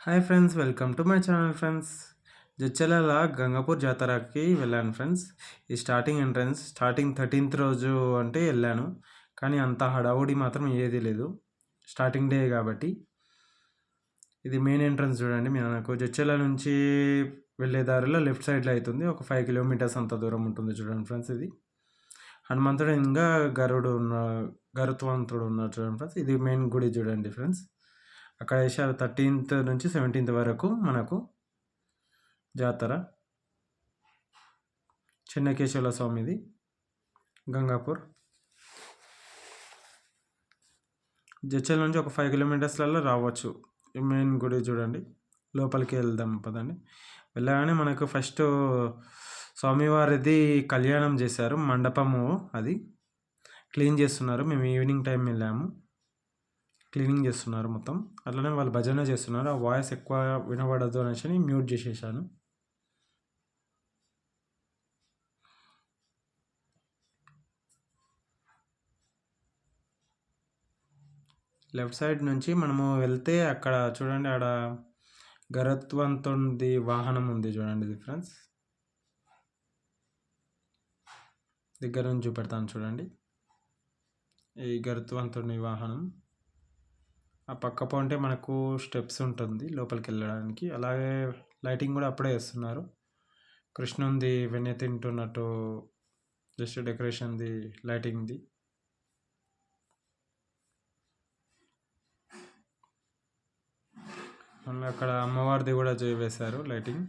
Hi friends, welcome to my channel friends. Jadcherla Gangapur జాతరకి వెళ్ళాను friends. ఈ స్టార్టింగ్ 13th రోజు అంటే వెళ్ళాను. కానీ అంత హడావుడి మాత్రం ఏది లేదు, స్టార్టింగ్ డే కాబట్టి. ఇది మెయిన్ ఎంట్రన్స్ చూడండి. మనకు జడ్చర్ల నుంచి వెళ్ళే దారిలో లెఫ్ట్ సైడ్లో అవుతుంది. ఒక 5 కిలోమీటర్స్ అంత దూరం ఉంటుంది చూడండి ఫ్రెండ్స్. ఇది హనుమంతుడు ఇంకా గరుత్వంతుడు ఉన్నారు చూడండి ఫ్రెండ్స్. ఇది మెయిన్ గుడి చూడండి ఫ్రెండ్స్. అక్కడ వేసారు 13th నుంచి 17th వరకు మనకు జాతర. చెన్నకేశవుల స్వామిది గంగాపూర్. జడ్చర్ల నుంచి ఒక 5 కిలోమీటర్స్లలో రావచ్చు. మెయిన్ గుడి చూడండి. లోపలికి వెళ్దాం పదండి. వెళ్ళగానే మనకు ఫస్ట్ స్వామివారిది కళ్యాణం చేశారు. మండపము అది క్లీన్ చేస్తున్నారు. మేము ఈవినింగ్ టైం వెళ్ళాము. క్లీనింగ్ చేస్తున్నారు మొత్తం. అట్లనే వాళ్ళు భజన చేస్తున్నారు. ఆ వాయిస్ ఎక్కువ వినబడదు అనేసి మ్యూట్ చేసేసాను. లెఫ్ట్ సైడ్ నుంచి మనము వెళ్తే అక్కడ చూడండి, ఆడ గరుత్మంతుడి వాహనం ఉంది చూడండి. ఇది ఫ్రెండ్స్ దగ్గర నుంచి చూపెడతాను చూడండి. ఈ గరుత్మంతుడి వాహనం. ఆ పక్క పోంటే మనకు స్టెప్స్ ఉంటుంది లోపలికి వెళ్ళడానికి. అలాగే లైటింగ్ కూడా అప్పుడే వేస్తున్నారు. కృష్ణుంది వెన్నె తింటున్నట్టు జస్ట్ డెకరేషన్ది లైటింగ్ది. మళ్ళీ అక్కడ అమ్మవారిది కూడా వేశారు లైటింగ్.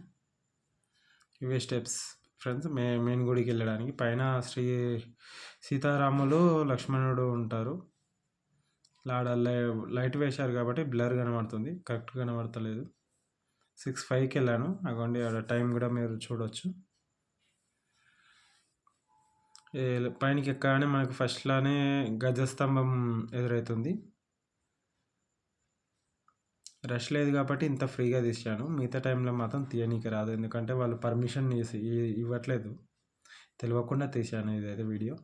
ఇవే స్టెప్స్ ఫ్రెండ్స్ మెయిన్ గుడికి వెళ్ళడానికి. పైన సీతారాములు లక్ష్మణుడు ఉంటారు. ఆడ లైట్ వేశారు కాబట్టి బ్లర్ కనబడుతుంది, కరెక్ట్ కనబడతలేదు. 6:05కి వెళ్ళాను. అగోండి ఆడ టైం కూడా మీరు చూడవచ్చు. పైనకి ఎక్కగానే మనకు ఫస్ట్లానే గజస్తంభం ఎదురవుతుంది. రష్ లేదు కాబట్టి ఇంత ఫ్రీగా తీసాను. మిగతా టైంలో మాత్రం తీయనీకి రాదు, ఎందుకంటే వాళ్ళు పర్మిషన్ ఇవ్వట్లేదు. తెలియకుండా తీసాను ఇదైతే వీడియో.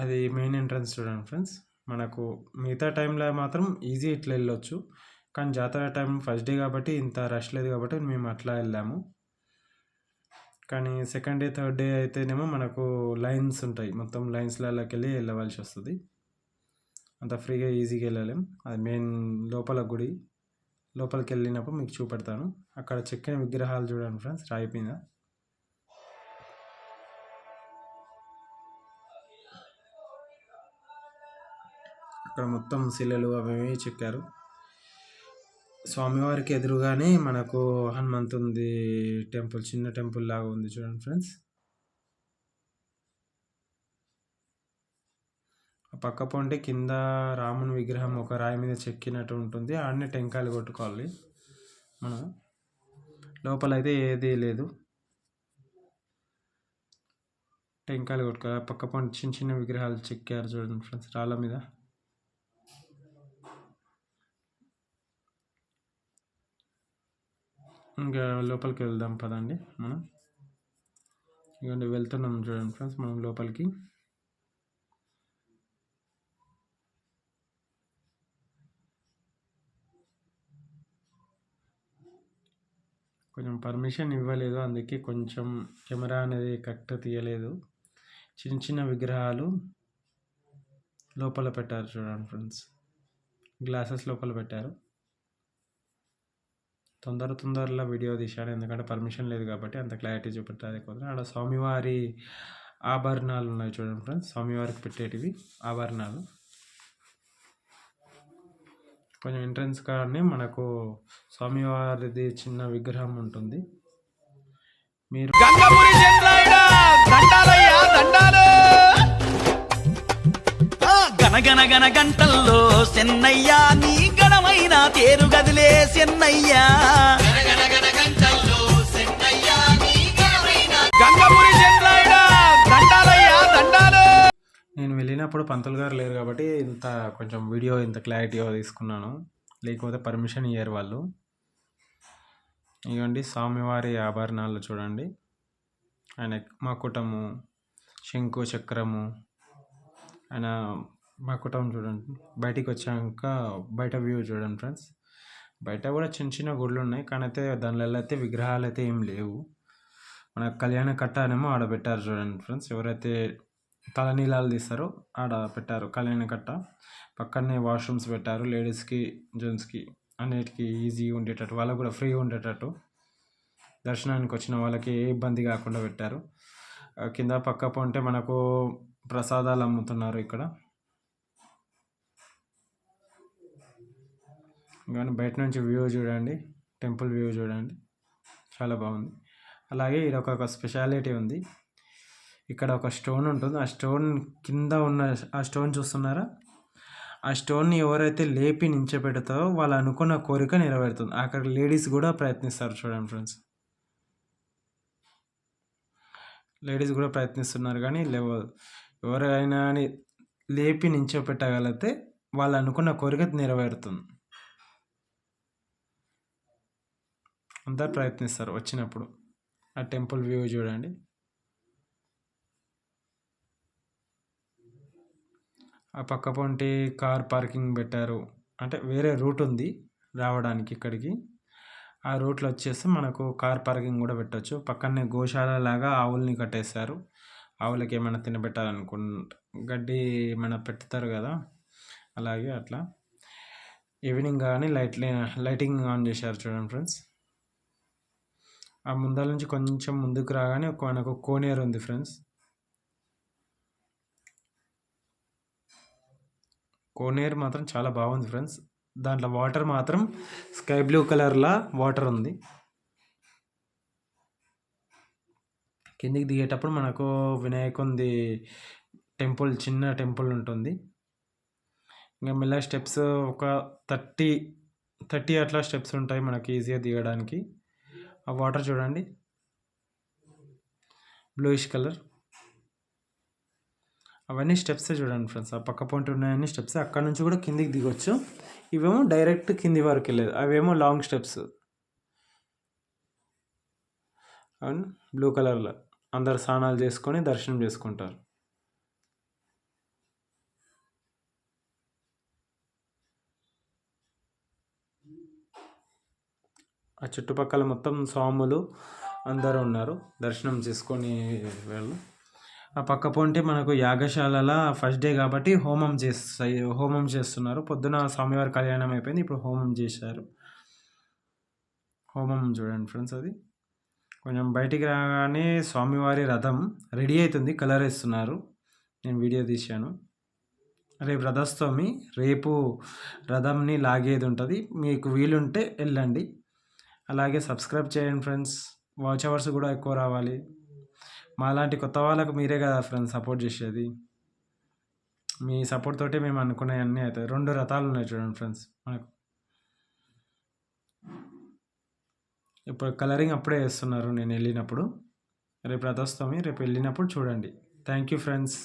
అది మెయిన్ ఎంట్రన్స్ చూడండి ఫ్రెండ్స్. మనకు మిగతా టైంలో మాత్రం ఈజీ ఇట్లా వెళ్ళొచ్చు. కానీ జాతర టైం ఫస్ట్ డే కాబట్టి ఇంత రష్ లేదు కాబట్టి మేము అట్లా వెళ్ళాము. కానీ సెకండ్ డే థర్డ్ డే అయితేనేమో మనకు లైన్స్ ఉంటాయి. మొత్తం లైన్స్లలోకి వెళ్ళి వెళ్ళవలసి వస్తుంది. అంత ఫ్రీగా ఈజీగా వెళ్ళలేం. అది మెయిన్ లోపల గుడి. లోపలికి వెళ్ళినప్పుడు మీకు చూపెడతాను. అక్కడ చెక్కిన విగ్రహాలు చూడండి ఫ్రెండ్స్, రాయి మీద. అక్కడ మొత్తం శిలలు అవి చెక్కారు. స్వామివారికి ఎదురుగానే మనకు హనుమంతుంది టెంపుల్, చిన్న టెంపుల్ లాగా ఉంది చూడండి ఫ్రెండ్స్. పక్క పొంటే కింద రాముని విగ్రహం ఒక రాయి మీద చెక్కినట్టు ఉంటుంది. ఆడనే టెంకాయలు కొట్టుకోవాలి మనం. లోపల అయితే ఏది లేదు, టెంకాయలు కొట్టుకోవాలి. పక్క పొంటి చిన్న చిన్న విగ్రహాలు చెక్కారు చూడండి ఫ్రెండ్స్, రాళ్ళ మీద. ఇంకా లోపలికి వెళ్దాం పదండి మనం. ఇవ్వండి వెళ్తున్నాం చూడండి ఫ్రెండ్స్ మనం లోపలికి. కొంచెం పర్మిషన్ ఇవ్వలేదు, అందుకే కొంచెం కెమెరా అనేది కరెక్ట్ తీయలేదు. చిన్న చిన్న విగ్రహాలు లోపల పెట్టారు చూడండి ఫ్రెండ్స్. గ్లాసెస్ లోపల పెట్టారు. తొందరలో వీడియో తీశాను, ఎందుకంటే పర్మిషన్ లేదు కాబట్టి అంత క్లారిటీ చూపెట్టాలి. ఆడ స్వామివారి ఆభరణాలు ఉన్నాయి చూడండి ఫ్రెండ్స్. స్వామివారికి పెట్టేటివి ఆభరణాలు. కొంచెం ఎంట్రన్స్ కానీ మనకు స్వామివారిది చిన్న విగ్రహం ఉంటుంది. మీరు గనగన గంటల్లో సెన్నయ్యా నీ గణమైన తేరు గదిలే సెన్నయ్యా. నేను వెళ్ళినప్పుడు పంతులు గారు లేరు కాబట్టి కొంచెం వీడియో ఇంత క్లారిటీగా తీసుకున్నాను, లేకపోతే పర్మిషన్ ఇయ్యారు వాళ్ళు. ఇవ్వండి స్వామివారి ఆభరణాలు చూడండి. ఆయన మకుటము, శంకు చక్రము, ఆయన మా కుటుంబం చూడండి. బయటికి వచ్చాక బయట వ్యూ చూడండి ఫ్రెండ్స్. బయట కూడా చిన్న చిన్న గుళ్ళు ఉన్నాయి. కానీ అయితే దానిలలో అయితే విగ్రహాలు అయితే ఏం లేవు. మన కళ్యాణ కట్ట అనేమో ఆడ పెట్టారు చూడండి ఫ్రెండ్స్. ఎవరైతే తలనీలాలు తీస్తారో ఆడ పెట్టారు కళ్యాణ కట్ట. పక్కనే వాష్రూమ్స్ పెట్టారు లేడీస్కి, జెంట్స్కి అన్నిటికీ ఈజీగా ఉండేటట్టు, వాళ్ళకు కూడా ఫ్రీగా ఉండేటట్టు. దర్శనానికి వచ్చిన వాళ్ళకి ఏ ఇబ్బంది కాకుండా పెట్టారు. కింద పక్క పొంటే మనకు ప్రసాదాలు అమ్ముతున్నారు ఇక్కడ. కానీ బయట నుంచి వ్యూ చూడండి, టెంపుల్ వ్యూ చూడండి, చాలా బాగుంది. అలాగే ఇక్కడ ఒక స్పెషాలిటీ ఉంది. ఇక్కడ ఒక స్టోన్ ఉంటుంది. ఆ స్టోన్ కింద ఉన్న ఆ స్టోన్ చూస్తున్నారా? ఆ స్టోన్ని ఎవరైతే లేపి నించోబెడతారో వాళ్ళు అనుకున్న కోరిక నెరవేరుతుంది. అక్కడ లేడీస్ కూడా ప్రయత్నిస్తారు చూడండి ఫ్రెండ్స్. లేడీస్ కూడా ప్రయత్నిస్తున్నారు కానీ ఎవరైనా లేపి నించోపెట్టగలిగితే వాళ్ళు అనుకున్న కోరిక నెరవేరుతుంది. అందరు ప్రయత్నిస్తారు వచ్చినప్పుడు. ఆ టెంపుల్ వ్యూ చూడండి. ఆ పక్క పొంటి కార్ పార్కింగ్ పెట్టారు. అంటే వేరే రూట్ ఉంది రావడానికి ఇక్కడికి. ఆ రూట్లో వచ్చేసి మనకు కార్ పార్కింగ్ కూడా పెట్టవచ్చు. పక్కనే గోశాల లాగా ఆవుల్ని కట్టేశారు. ఆవులకి ఏమైనా గడ్డి ఏమైనా పెడతారు కదా, అలాగే అట్లా. ఈవినింగ్ కానీ లైటింగ్ ఆన్ చేశారు చూడండి ఫ్రెండ్స్. ఆ ముందర నుంచి కొంచెం ముందుకు రాగానే మనకు కోనేరు ఉంది ఫ్రెండ్స్. కోనేరు మాత్రం చాలా బాగుంది ఫ్రెండ్స్. దాంట్లో వాటర్ మాత్రం స్కై బ్లూ కలర్లా వాటర్ ఉంది. కిందికి దిగేటప్పుడు మనకు వినాయకునిది టెంపుల్, చిన్న టెంపుల్ ఉంటుంది. ఇంకా మెల్ల స్టెప్స్ ఒక 30 అట్లా స్టెప్స్ ఉంటాయి మనకి ఈజీగా దిగడానికి. ఆ వాటర్ చూడండి, బ్లూయిష్ కలర్. అవన్నీ స్టెప్సే చూడండి ఫ్రెండ్స్. ఆ పక్క పొంటి ఉన్నాయన్నీ స్టెప్స్. అక్కడ నుంచి కూడా కిందికి దిగొచ్చు. ఇవేమో డైరెక్ట్ కింది వరకు వెళ్ళేది, అవేమో లాంగ్ స్టెప్స్. అండ్ బ్లూ కలర్లో అందరు స్నానాలు చేసుకొని దర్శనం చేసుకుంటారు. ఆ చుట్టుపక్కల మొత్తం స్వాములు అందరూ ఉన్నారు, దర్శనం చేసుకొని వెళ్ళు. ఆ పక్క పొంటి మనకు యాగశాల ఫస్ట్ డే కాబట్టి హోమం చేస్తున్నారు. పొద్దున స్వామివారి కళ్యాణం అయిపోయింది, ఇప్పుడు హోమం చేశారు. హోమం చూడండి ఫ్రెండ్స్. అది కొంచెం బయటికి రాగానే స్వామివారి రథం రెడీ అవుతుంది, కలర్ వేస్తున్నారు. నేను వీడియో తీశాను. రేపు రథోత్సవమి, రేపు రథంని లాగేది ఉంటుంది. మీకు వీలుంటే వెళ్ళండి. అలాగే సబ్స్క్రైబ్ చేయండి ఫ్రెండ్స్. వాచ్ అవర్స్ కూడా ఎక్కువ రావాలి. మాలాంటి కొత్త వాళ్ళకు మీరే కదా ఫ్రెండ్స్ సపోర్ట్ చేసేది. మీ సపోర్ట్ తోటి మేము అనుకునేవన్నీ అవుతాయి. 2 రథాలు ఉన్నాయి చూడండి ఫ్రెండ్స్ మనకు. ఇప్పుడు కలరింగ్ అప్పుడే వేస్తున్నారు నేను వెళ్ళినప్పుడు. రేపు రథోత్సవమి, రేపు వెళ్ళినప్పుడు చూడండి. Thank you friends.